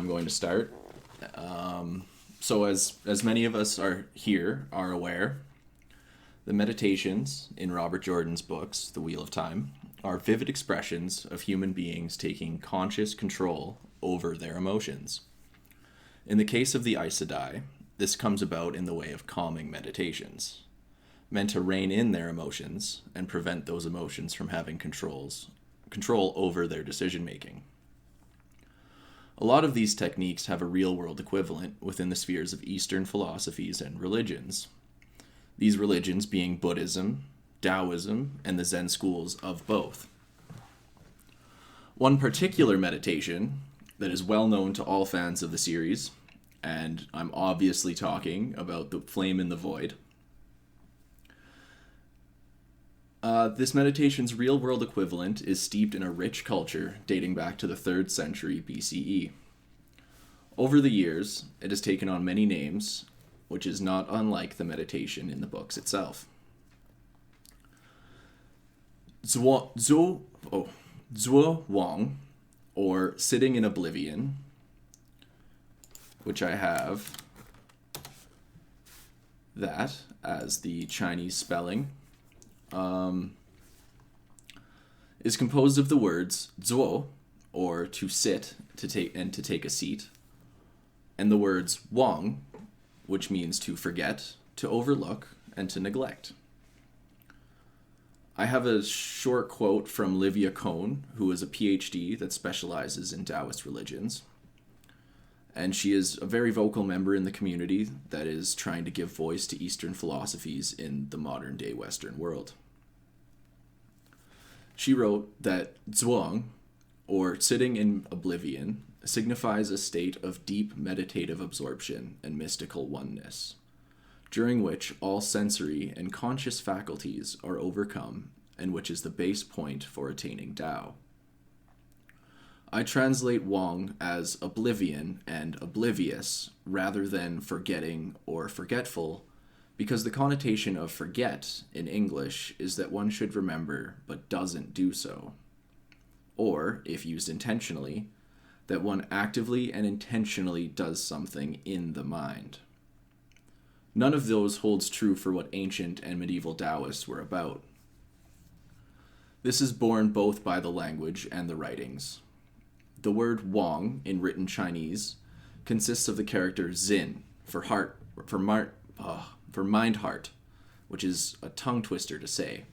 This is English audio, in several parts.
I'm going to start. So as many of us are aware, the meditations in Robert Jordan's books, The Wheel of Time, are vivid expressions of human beings taking conscious control over their emotions. In the case of the Aes Sedai, this comes about in the way of calming meditations, meant to rein in their emotions and prevent those emotions from having control over their decision making. A lot of these techniques have a real-world equivalent within the spheres of Eastern philosophies and religions. These religions being Buddhism, Taoism, and the Zen schools of both. One particular meditation that is well known to all fans of the series, and I'm obviously talking about the Flame in the Void. This meditation's real-world equivalent is steeped in a rich culture dating back to the 3rd century BCE. Over the years, it has taken on many names, which is not unlike the meditation in the books itself. Zuowang, or Sitting in Oblivion, which I have that as the Chinese spelling, is composed of the words zuo, or to sit, to take a seat, and the words wang, which means to forget, to overlook, and to neglect. I have a short quote from Livia Cohn, who is a PhD that specializes in Taoist religions. And she is a very vocal member in the community that is trying to give voice to Eastern philosophies in the modern-day Western world. She wrote that Zuowang, or sitting in oblivion, signifies a state of deep meditative absorption and mystical oneness, during which all sensory and conscious faculties are overcome, and which is the base point for attaining Tao. I translate Wang as oblivion and oblivious rather than forgetting or forgetful, because the connotation of forget in English is that one should remember but doesn't do so. Or, if used intentionally, that one actively and intentionally does something in the mind. None of those holds true for what ancient and medieval Taoists were about. This is borne both by the language and the writings. The word Wang in written Chinese consists of the character Zin for mind-heart, which is a tongue twister to say,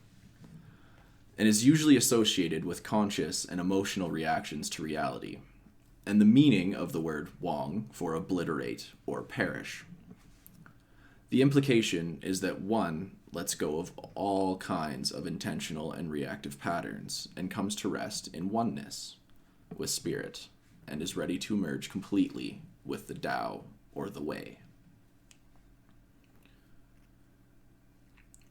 and is usually associated with conscious and emotional reactions to reality, and the meaning of the word Wang for obliterate or perish. The implication is that one lets go of all kinds of intentional and reactive patterns and comes to rest in oneness with spirit and is ready to merge completely with the Tao or the Way.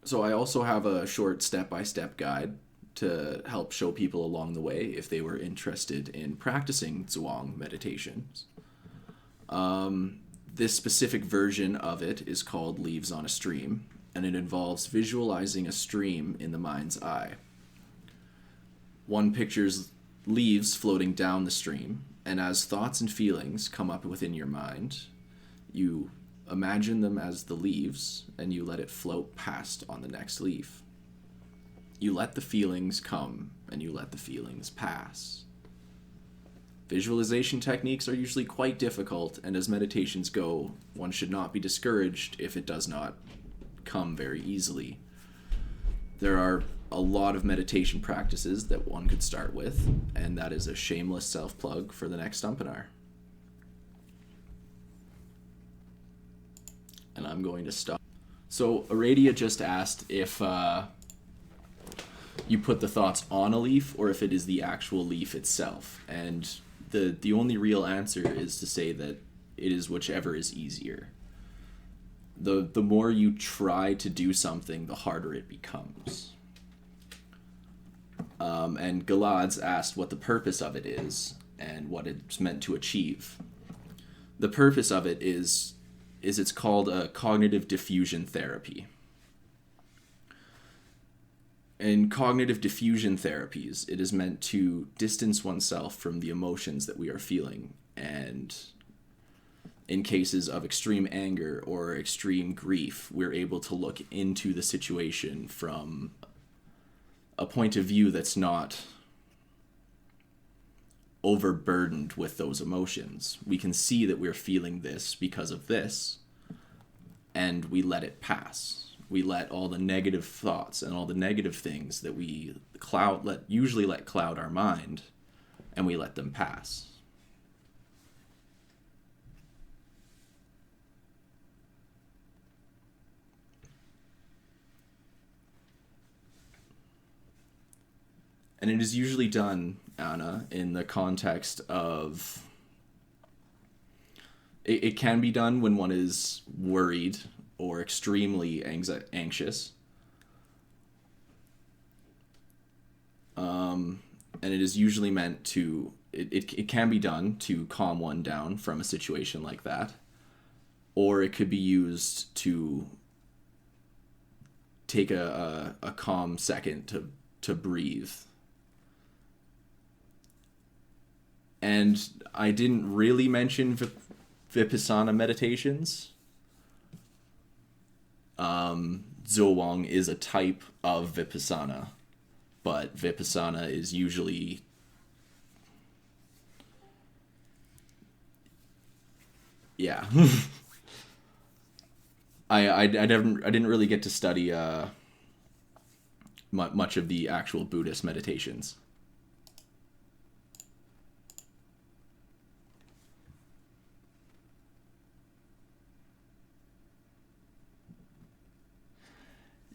So I also have a short step-by-step guide to help show people along the way if they were interested in practicing Zuowang meditations. This specific version of it is called Leaves on a Stream, and it involves visualizing a stream in the mind's eye. One pictures leaves floating down the stream, and as thoughts and feelings come up within your mind, you imagine them as the leaves, and you let it float past on the next leaf. You let the feelings come, and you let the feelings pass. Visualization techniques are usually quite difficult, and as meditations go, one should not be discouraged if it does not come very easily. There are a lot of meditation practices that one could start with, and that is a shameless self-plug for the next Stumpinar. And I'm going to stop. So Aradia just asked if you put the thoughts on a leaf or if it is the actual leaf itself. And the only real answer is to say that it is whichever is easier. The more you try to do something, the harder it becomes. And Galad's asked what the purpose of it is and what it's meant to achieve. The purpose of it is it's called a cognitive diffusion therapy. In cognitive diffusion therapies, it is meant to distance oneself from the emotions that we are feeling And in cases of extreme anger or extreme grief, we're able to look into the situation from a point of view that's not overburdened with those emotions. We can see that we're feeling this because of this, and we let it pass. We let all the negative thoughts and all the negative things that we usually let cloud our mind, and we let them pass. And it is usually done, Anna, in the context of... It can be done when one is worried or extremely anxious. And it is usually meant to... It can be done to calm one down from a situation like that. Or it could be used to take a calm second to breathe. And I didn't really mention Vipassana meditations. Zuowang is a type of Vipassana, but Vipassana is usually... Yeah. I didn't really get to study much of the actual Buddhist meditations.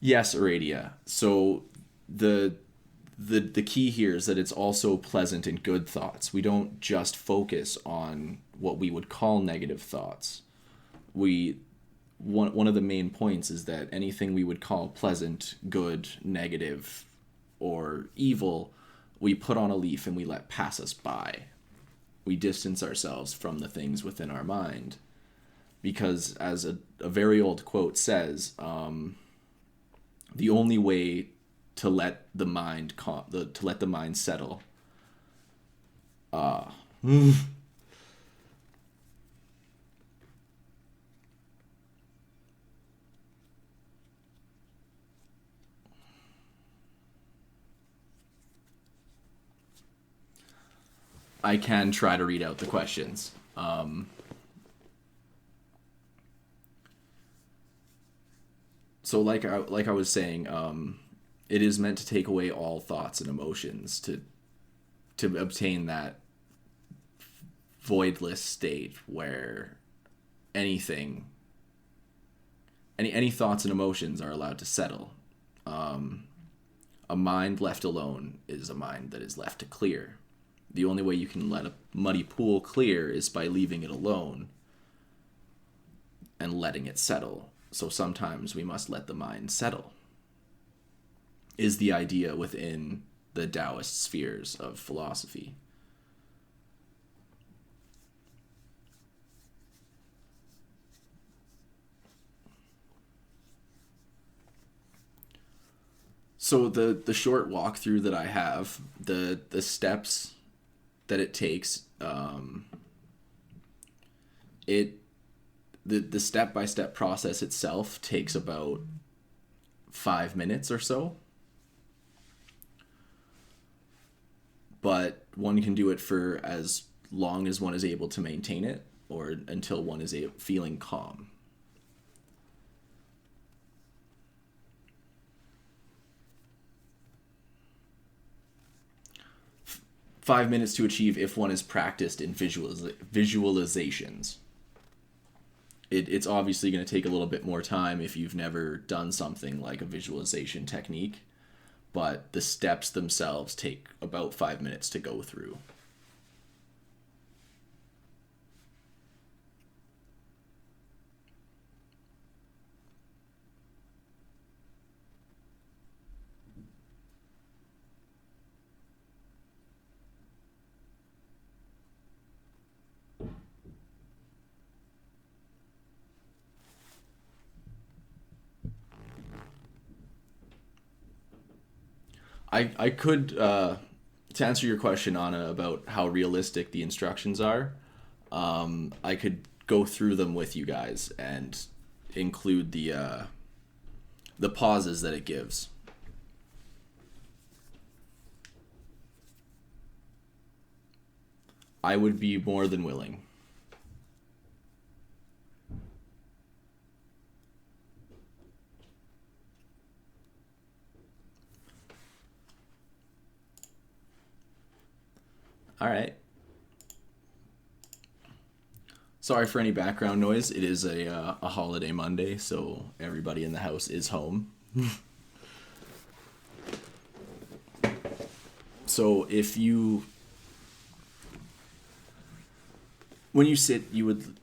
Yes, Aradia. So the key here is that it's also pleasant and good thoughts. We don't just focus on what we would call negative thoughts. One of the main points is that anything we would call pleasant, good, negative, or evil, we put on a leaf and we let pass us by. We distance ourselves from the things within our mind. Because as a very old quote says, the only way to let the mind settle. I can try to read out the questions. So like I was saying, it is meant to take away all thoughts and emotions to obtain that voidless state where any thoughts and emotions are allowed to settle. A mind left alone is a mind that is left to clear. The only way you can let a muddy pool clear is by leaving it alone and letting it settle. So sometimes we must let the mind settle, is the idea within the Taoist spheres of philosophy. So the short walkthrough that I have, the steps that it takes, the step-by-step process itself takes about 5 minutes or so. But one can do it for as long as one is able to maintain it, or until one is feeling calm. Five minutes to achieve if one is practiced in visualizations. It's obviously going to take a little bit more time if you've never done something like a visualization technique, but the steps themselves take about 5 minutes to go through. I could, to answer your question, Anna, about how realistic the instructions are, I could go through them with you guys and include the pauses that it gives. I would be more than willing. All right. Sorry for any background noise. It is a holiday Monday, so everybody in the house is home. So when you sit, you would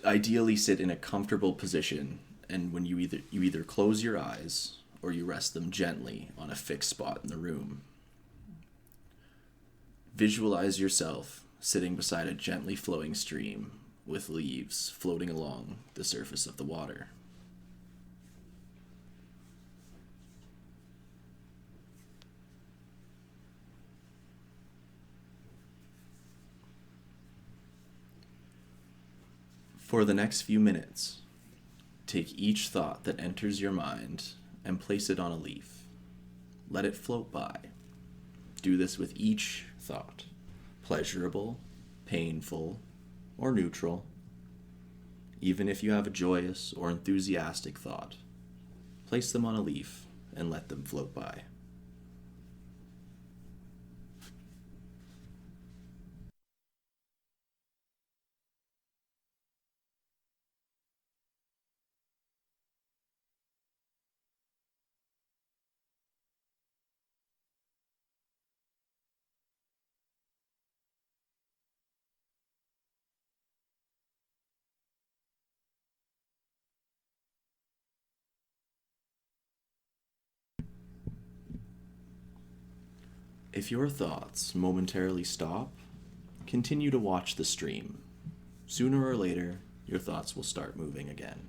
ideally sit in a comfortable position, and when you either close your eyes or you rest them gently on a fixed spot in the room. Visualize yourself sitting beside a gently flowing stream with leaves floating along the surface of the water. For the next few minutes, take each thought that enters your mind and place it on a leaf. Let it float by. Do this with each thought, pleasurable, painful, or neutral. Even if you have a joyous or enthusiastic thought, place them on a leaf and let them float by. If your thoughts momentarily stop, continue to watch the stream. Sooner or later, your thoughts will start moving again.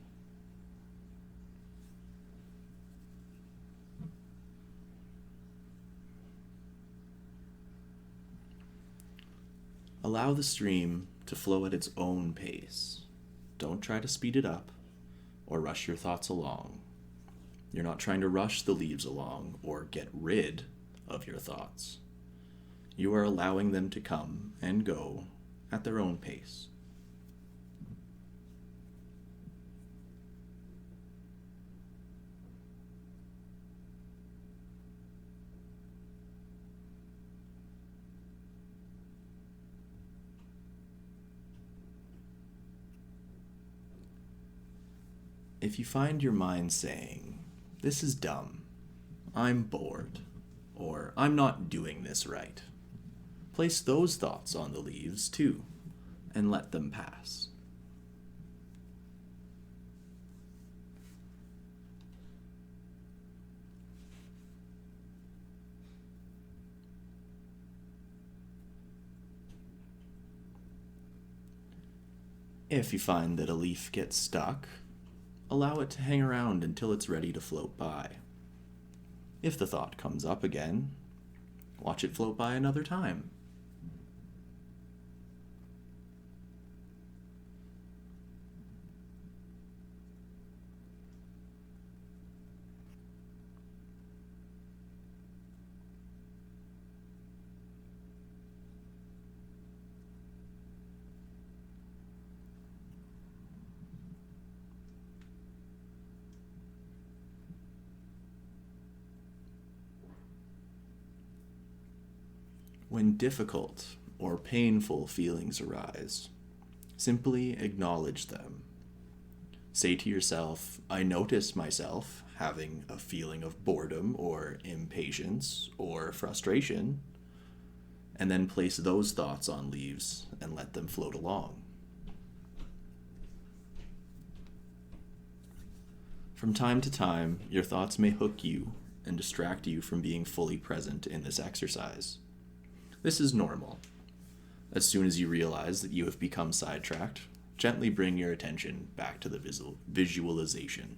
Allow the stream to flow at its own pace. Don't try to speed it up or rush your thoughts along. You're not trying to rush the leaves along or get rid of your thoughts. You are allowing them to come and go at their own pace. If you find your mind saying, "This is dumb," "I'm bored," or "I'm not doing this right," place those thoughts on the leaves too, and let them pass. If you find that a leaf gets stuck, allow it to hang around until it's ready to float by. If the thought comes up again, watch it float by another time. When difficult or painful feelings arise, simply acknowledge them. Say to yourself, "I notice myself having a feeling of boredom or impatience or frustration," and then place those thoughts on leaves and let them float along. From time to time, your thoughts may hook you and distract you from being fully present in this exercise. This is normal. As soon as you realize that you have become sidetracked, gently bring your attention back to the visualization.